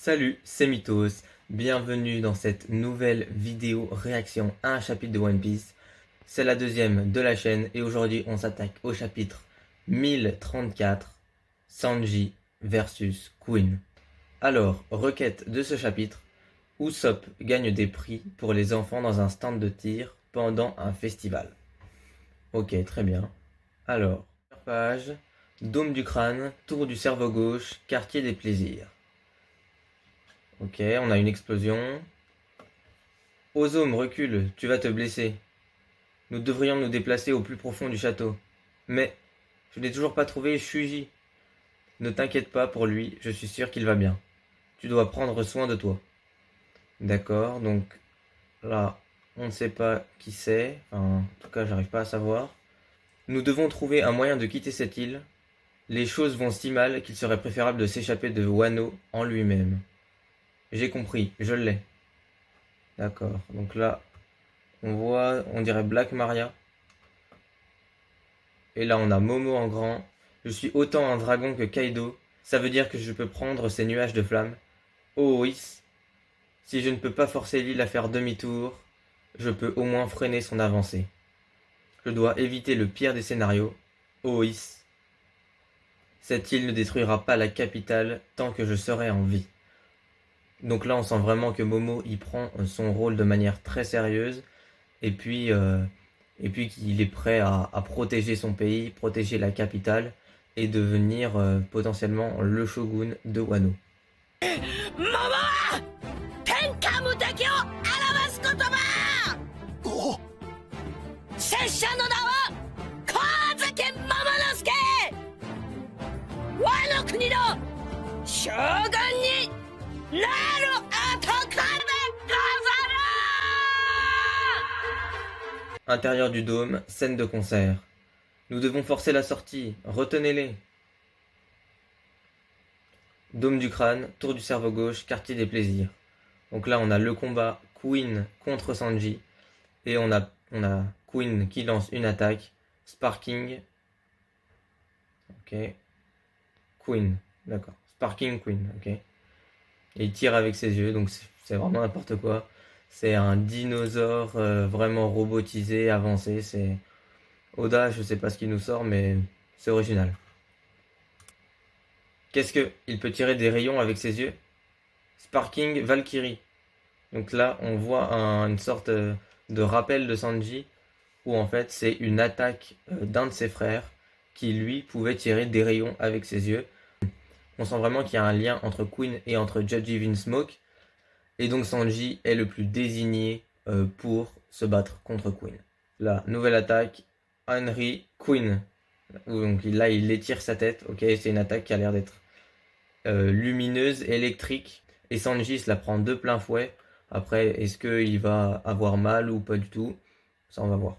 Salut, c'est Mythos, bienvenue dans cette nouvelle vidéo réaction à un chapitre de One Piece. C'est la deuxième de la chaîne et aujourd'hui on s'attaque au chapitre 1034, Sanji versus Queen. Alors, requête de ce chapitre, Usopp gagne des prix pour les enfants dans un stand de tir pendant un festival. Ok, très bien. Alors, première page, dôme du crâne, tour du cerveau gauche, quartier des plaisirs. Ok, on a une explosion. Ozome, recule, tu vas te blesser. Nous devrions nous déplacer au plus profond du château. Mais, je n'ai toujours pas trouvé Shuji. Ne t'inquiète pas pour lui, je suis sûr qu'il va bien. Tu dois prendre soin de toi. D'accord, donc là, on ne sait pas qui c'est. Enfin, en tout cas, j'arrive pas à savoir. Nous devons trouver un moyen de quitter cette île. Les choses vont si mal qu'il serait préférable de s'échapper de Wano en lui-même. J'ai compris, je l'ai. D'accord, donc là, on voit, on dirait Black Maria. Et là, on a Momo en grand. Je suis autant un dragon que Kaido. Ça veut dire que je peux prendre ces nuages de flammes. Oh Whis, si je ne peux pas forcer l'île à faire demi-tour, je peux au moins freiner son avancée. Je dois éviter le pire des scénarios. Oh Whis, cette île ne détruira pas la capitale tant que je serai en vie. Donc là, on sent vraiment que Momo y prend son rôle de manière très sérieuse. Et puis, qu'il est prêt à protéger son pays, protéger la capitale et devenir potentiellement le shogun de Wano. 桃は天下無敵を表す言葉。お拙者の名は神崎桃之助。我の国の将軍になる男でござる。 Intérieur du dôme, scène de concert. Nous devons forcer la sortie, retenez-les. Dôme du crâne, tour du cerveau gauche, quartier des plaisirs. Donc là, on a le combat Queen contre Sanji. Et on a Queen qui lance une attaque. Sparking. Ok. Queen. D'accord. Sparking Queen. Ok. Et il tire avec ses yeux. Donc c'est vraiment n'importe quoi. C'est un dinosaure vraiment robotisé, avancé. C'est Oda, je sais pas ce qu'il nous sort, mais c'est original. Qu'est-ce que il peut tirer des rayons avec ses yeux? Sparking Valkyrie. Donc là, on voit une sorte de rappel de Sanji où en fait c'est une attaque d'un de ses frères qui lui pouvait tirer des rayons avec ses yeux. On sent vraiment qu'il y a un lien entre Queen et entre Judgy Vinsmoke. Et donc Sanji est le plus désigné pour se battre contre Queen. La nouvelle attaque, Henry Queen. Donc là il étire sa tête. Ok, c'est une attaque qui a l'air d'être lumineuse, électrique. Et Sanji se la prend de plein fouet. Après, est-ce qu'il va avoir mal ou pas du tout? Ça, on va voir.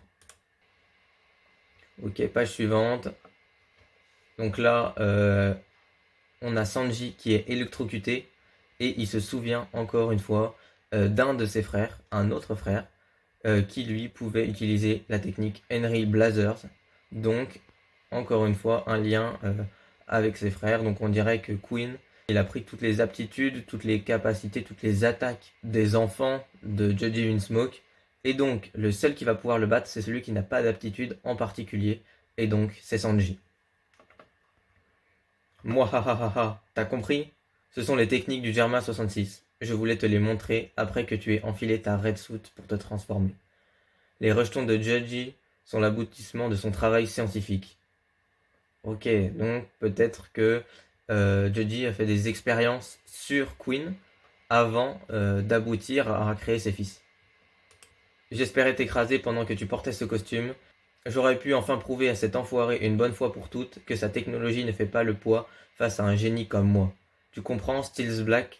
Ok, page suivante. Donc là, on a Sanji qui est électrocuté. Et il se souvient encore une fois d'un de ses frères, un autre frère, qui lui pouvait utiliser la technique Henry Blazers. Donc, encore une fois, un lien avec ses frères. Donc on dirait que Queen, il a pris toutes les aptitudes, toutes les capacités, toutes les attaques des enfants de Judgy Vinsmoke. Et donc, le seul qui va pouvoir le battre, c'est celui qui n'a pas d'aptitude en particulier. Et donc, c'est Sanji. Mouahahaha, t'as compris? Ce sont les techniques du Germa 66. Je voulais te les montrer après que tu aies enfilé ta red suit pour te transformer. Les rejetons de Judgy sont l'aboutissement de son travail scientifique. Ok, donc peut-être que Judgy a fait des expériences sur Queen avant d'aboutir à créer ses fils. J'espérais t'écraser pendant que tu portais ce costume. J'aurais pu enfin prouver à cet enfoiré une bonne fois pour toutes que sa technologie ne fait pas le poids face à un génie comme moi. Tu comprends, Steels Black?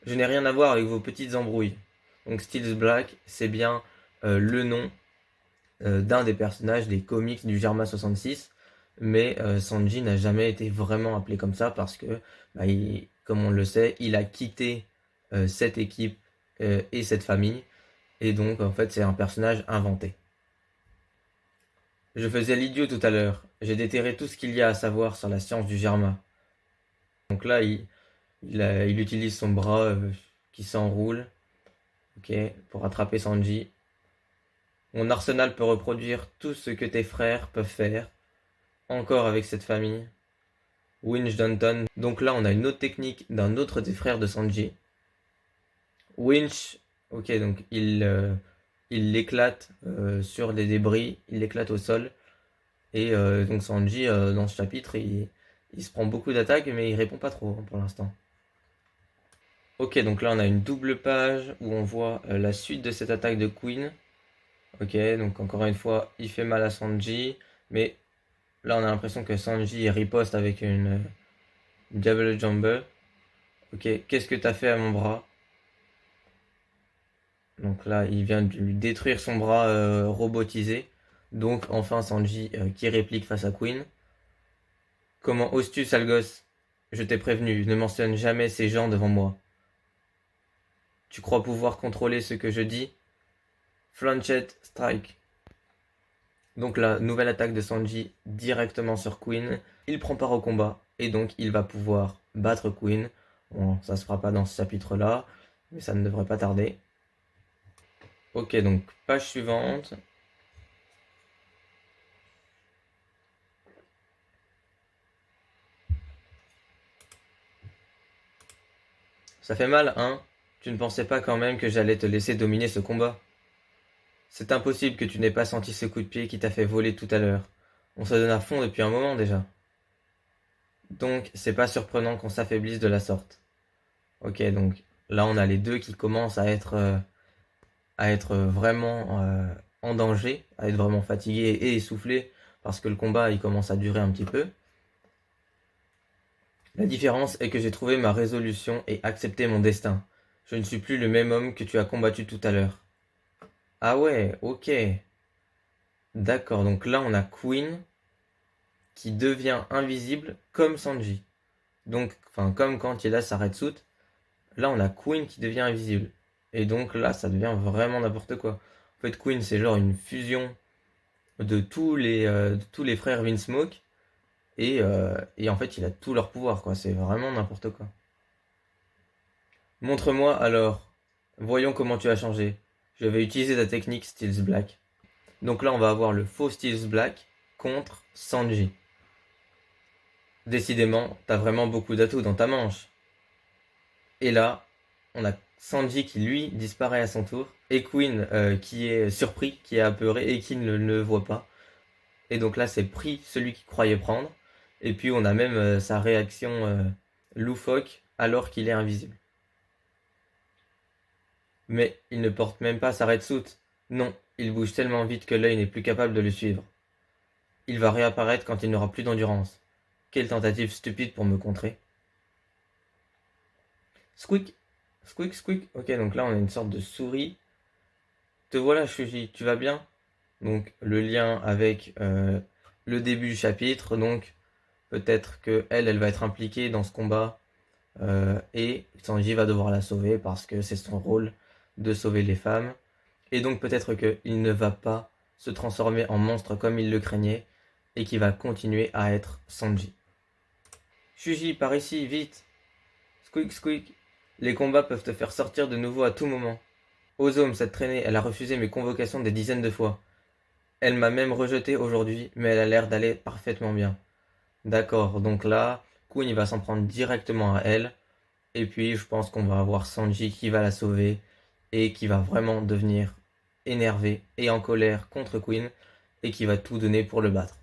Je n'ai rien à voir avec vos petites embrouilles. Donc Steels Black, c'est bien le nom d'un des personnages des comics du Germa 66. Mais Sanji n'a jamais été vraiment appelé comme ça parce que, comme on le sait, il a quitté cette équipe et cette famille. Et donc, en fait, c'est un personnage inventé. Je faisais l'idiot tout à l'heure. J'ai déterré tout ce qu'il y a à savoir sur la science du Germa. Donc là, il Il utilise son bras qui s'enroule, ok, pour attraper Sanji. Mon arsenal peut reproduire tout ce que tes frères peuvent faire, encore avec cette famille. Winch Danton. Donc là, on a une autre technique d'un autre des frères de Sanji. Winch, ok, donc il l'éclate sur des débris, il l'éclate au sol. Et donc Sanji, dans ce chapitre, il se prend beaucoup d'attaques, mais il répond pas trop pour l'instant. Ok, donc là on a une double page où on voit la suite de cette attaque de Queen. Ok, donc encore une fois, il fait mal à Sanji, mais là on a l'impression que Sanji riposte avec une Double Jumper. Ok, qu'est-ce que t'as fait à mon bras? Donc là, il vient de lui détruire son bras robotisé. Donc enfin Sanji qui réplique face à Queen. Comment oses-tu, sale gosse? Je t'ai prévenu, ne mentionne jamais ces gens devant moi. Tu crois pouvoir contrôler ce que je dis? Flanchet Strike. Donc la nouvelle attaque de Sanji directement sur Queen. Il prend part au combat et donc il va pouvoir battre Queen. Bon, ça se fera pas dans ce chapitre-là, mais ça ne devrait pas tarder. Ok, donc page suivante. Ça fait mal, hein? Tu ne pensais pas quand même que j'allais te laisser dominer ce combat? C'est impossible que tu n'aies pas senti ce coup de pied qui t'a fait voler tout à l'heure. On se donne à fond depuis un moment déjà. Donc, c'est pas surprenant qu'on s'affaiblisse de la sorte. Ok, donc là on a les deux qui commencent à être vraiment en danger, à être vraiment fatigués et essoufflés, parce que le combat il commence à durer un petit peu. La différence est que j'ai trouvé ma résolution et accepté mon destin. Je ne suis plus le même homme que tu as combattu tout à l'heure. Ah ouais, ok. D'accord, donc là on a Queen qui devient invisible comme Sanji. Donc, enfin, comme quand il a sa Red Suit, là on a Queen qui devient invisible. Et donc là ça devient vraiment n'importe quoi. En fait, Queen c'est genre une fusion de tous les frères Vinsmoke. Et en fait il a tout leur pouvoir, quoi. C'est vraiment n'importe quoi. Montre-moi alors. Voyons comment tu as changé. Je vais utiliser ta technique Steels Black. Donc là on va avoir le faux Steels Black contre Sanji. Décidément, t'as vraiment beaucoup d'atouts dans ta manche. Et là, on a Sanji qui lui disparaît à son tour, et Queen qui est surpris, qui est apeuré et qui ne le voit pas. Et donc là, c'est pris celui qui croyait prendre. Et puis on a même sa réaction loufoque alors qu'il est invisible. Mais il ne porte même pas sa red suit. Non, il bouge tellement vite que l'œil n'est plus capable de le suivre. Il va réapparaître quand il n'aura plus d'endurance. Quelle tentative stupide pour me contrer. Squeak, squeak, squeak. Ok, donc là on a une sorte de souris. Te voilà, Shuji, tu vas bien? Donc le lien avec le début du chapitre. Donc peut-être que elle va être impliquée dans ce combat et Sanji va devoir la sauver parce que c'est son rôle de sauver les femmes. Et donc peut-être qu'il ne va pas se transformer en monstre comme il le craignait et qu'il va continuer à être Sanji. Shuji, par ici, vite! Squeak, squeak. Les combats peuvent te faire sortir de nouveau à tout moment. Ozome, cette traînée, elle a refusé mes convocations des dizaines de fois. Elle m'a même rejeté aujourd'hui, mais elle a l'air d'aller parfaitement bien. D'accord, donc là, Queen il va s'en prendre directement à elle. Et puis je pense qu'on va avoir Sanji qui va la sauver et qui va vraiment devenir énervé et en colère contre Queen et qui va tout donner pour le battre.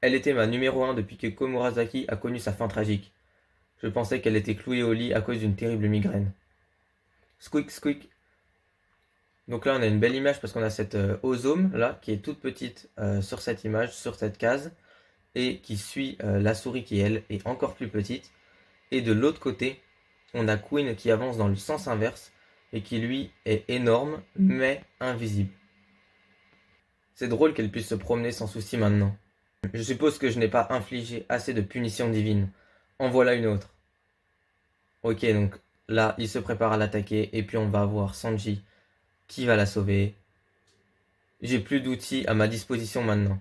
Elle était ma numéro 1 depuis que Komurasaki a connu sa fin tragique. Je pensais qu'elle était clouée au lit à cause d'une terrible migraine. Squeak, squeak. Donc là on a une belle image parce qu'on a cette Ozome là qui est toute petite sur cette image, sur cette case, et qui suit la souris qui elle est encore plus petite. Et de l'autre côté, on a Queen qui avance dans le sens inverse et qui lui est énorme mais invisible. C'est drôle qu'elle puisse se promener sans souci maintenant. Je suppose que je n'ai pas infligé assez de punitions divines. En voilà une autre. Ok, donc là, il se prépare à l'attaquer et puis on va avoir Sanji qui va la sauver. J'ai plus d'outils à ma disposition maintenant.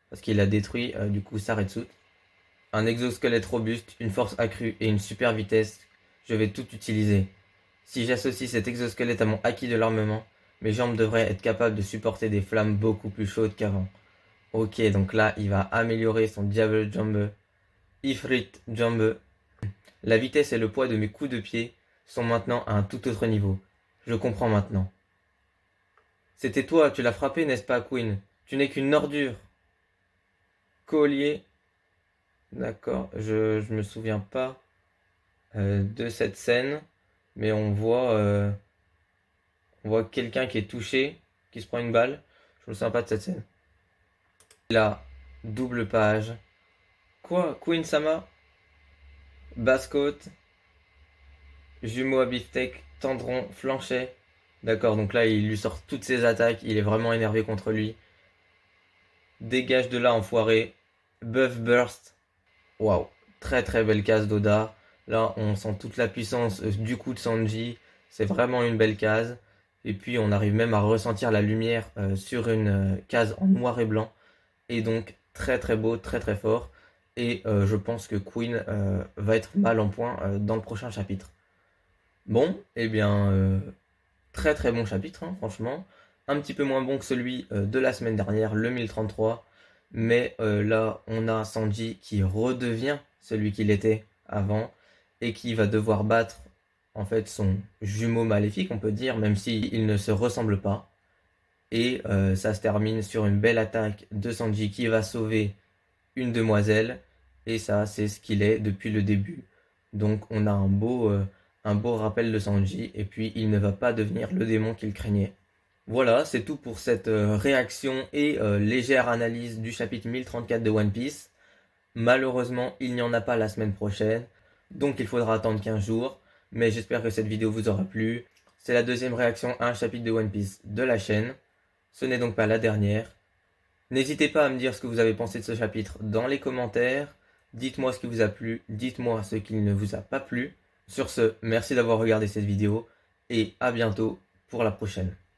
Parce qu'il a détruit du coup sa Red Suit. un exosquelette robuste, une force accrue et une super vitesse. Je vais tout utiliser. Si j'associe cet exosquelette à mon acquis de l'armement, mes jambes devraient être capables de supporter des flammes beaucoup plus chaudes qu'avant. Ok, donc là, il va améliorer son Diable Jambe, Ifrit Jambe. La vitesse et le poids de mes coups de pied sont maintenant à un tout autre niveau. Je comprends maintenant. C'était toi, tu l'as frappé, n'est-ce pas, Queen? Tu n'es qu'une ordure. Collier. D'accord, je me souviens pas de cette scène, mais on voit quelqu'un qui est touché, qui se prend une balle. Je me souviens pas de cette scène. Là, double page. Quoi? Queen Sama? Basse côte, jumeau à beefsteak, tendron, flanchet. D'accord, donc là il lui sort toutes ses attaques, il est vraiment énervé contre lui. Dégage de là, enfoiré. Buff burst. Waouh, très très belle case d'Oda. Là on sent toute la puissance du coup de Sanji. C'est vraiment une belle case. Et puis on arrive même à ressentir la lumière sur une case en noir et blanc. Et donc très très beau, très très fort. Et je pense que Queen va être mal en point dans le prochain chapitre. Bon, eh bien, très très bon chapitre, hein, franchement. Un petit peu moins bon que celui de la semaine dernière, le 1033. Mais là, on a Sanji qui redevient celui qu'il était avant et qui va devoir battre en fait son jumeau maléfique, on peut dire, même s'il ne se ressemble pas. Et ça se termine sur une belle attaque de Sanji qui va sauver une demoiselle. Et ça, c'est ce qu'il est depuis le début. Donc on a un beau rappel de Sanji. Et puis il ne va pas devenir le démon qu'il craignait. Voilà, c'est tout pour cette réaction et légère analyse du chapitre 1034 de One Piece. Malheureusement, il n'y en a pas la semaine prochaine. Donc il faudra attendre 15 jours. Mais j'espère que cette vidéo vous aura plu. C'est la deuxième réaction à un chapitre de One Piece de la chaîne. Ce n'est donc pas la dernière. N'hésitez pas à me dire ce que vous avez pensé de ce chapitre dans les commentaires. Dites-moi ce qui vous a plu, dites-moi ce qui ne vous a pas plu. Sur ce, merci d'avoir regardé cette vidéo et à bientôt pour la prochaine.